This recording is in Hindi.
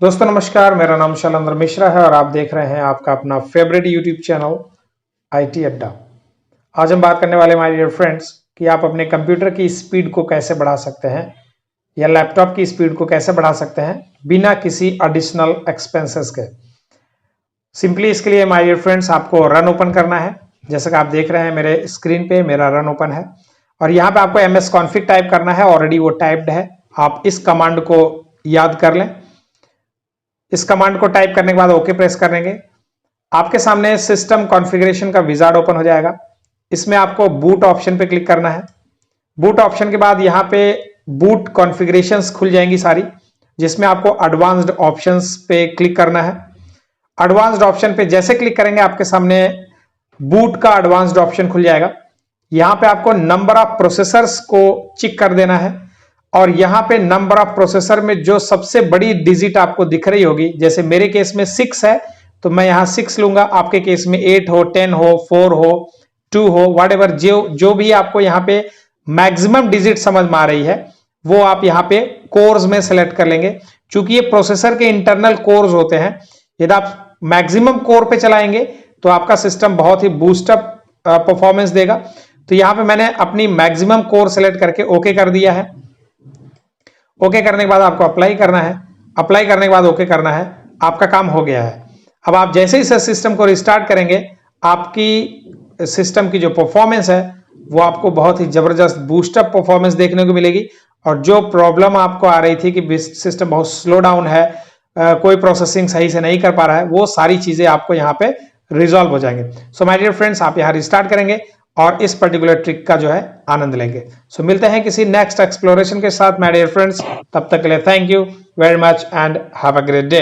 दोस्तों नमस्कार, मेरा नाम शैलेंद्र मिश्रा है और आप देख रहे हैं आपका अपना फेवरेट यूट्यूब चैनल आईटी अड्डा। आज हम बात करने वाले माय डियर फ्रेंड्स कि आप अपने कंप्यूटर की स्पीड को कैसे बढ़ा सकते हैं या लैपटॉप की स्पीड को कैसे बढ़ा सकते हैं बिना किसी एडिशनल एक्सपेंसेस के। सिंपली इसके लिए माय डियर फ्रेंड्स आपको रन ओपन करना है। जैसे कि आप देख रहे हैं मेरे स्क्रीन पे मेरा रन ओपन है और यहाँ पे आपको ms config टाइप करना है। ऑलरेडी वो टाइप्ड है, आप इस कमांड को याद कर लें। इस कमांड को टाइप करने के बाद ओके प्रेस करेंगे, आपके सामने सिस्टम कॉन्फ़िगरेशन का विजार्ड ओपन हो जाएगा। इसमें आपको बूट ऑप्शन पे क्लिक करना है। बूट ऑप्शन के बाद यहाँ पे बूट कॉन्फ़िगरेशंस खुल जाएंगी सारी, जिसमें आपको एडवांस्ड ऑप्शंस पे क्लिक करना है। एडवांस्ड ऑप्शन पे जैसे क्लिक करेंगे आपके सामने बूट का एडवांस्ड ऑप्शन खुल जाएगा। यहाँ पे आपको नंबर ऑफ प्रोसेसर्स को चेक कर देना है और यहाँ पे नंबर ऑफ प्रोसेसर में जो सबसे बड़ी डिजिट आपको दिख रही होगी, जैसे मेरे केस में 6 है तो मैं यहाँ 6 लूंगा। आपके केस में 8 हो, 10 हो, 4 हो, 2 हो, व्हाटएवर जो भी आपको यहाँ पे मैक्सिमम डिजिट समझ में आ रही है वो आप यहाँ पे कोर्स में सेलेक्ट कर लेंगे। चूंकि ये प्रोसेसर के इंटरनल कोर्स होते हैं, यदि आप मैक्सिमम कोर पे चलाएंगे तो आपका सिस्टम बहुत ही बूस्टअप परफॉर्मेंस देगा। तो यहाँ पे मैंने अपनी मैक्सिमम कोर सेलेक्ट करके ओके कर दिया है। ओके करने के बाद आपको अप्लाई करना है। अप्लाई करने के बाद ओके करना है, आपका काम हो गया है। अब आप जैसे ही सिस्टम को रिस्टार्ट करेंगे, आपकी सिस्टम की जो परफॉर्मेंस है वो आपको बहुत ही जबरदस्त बूस्टअप परफॉर्मेंस देखने को मिलेगी। और जो प्रॉब्लम आपको आ रही थी कि सिस्टम बहुत स्लो डाउन है, कोई प्रोसेसिंग सही से नहीं कर पा रहा है, वो सारी चीजें आपको यहाँ पे रिजॉल्व हो जाएंगे। सो माय डियर फ्रेंड्स, आप यहाँ रिस्टार्ट करेंगे और इस पर्टिकुलर ट्रिक का जो है आनंद लेंगे। सो मिलते हैं किसी नेक्स्ट एक्सप्लोरेशन के साथ माय डियर फ्रेंड्स। तब तक के लिए thank you very much and have a great day.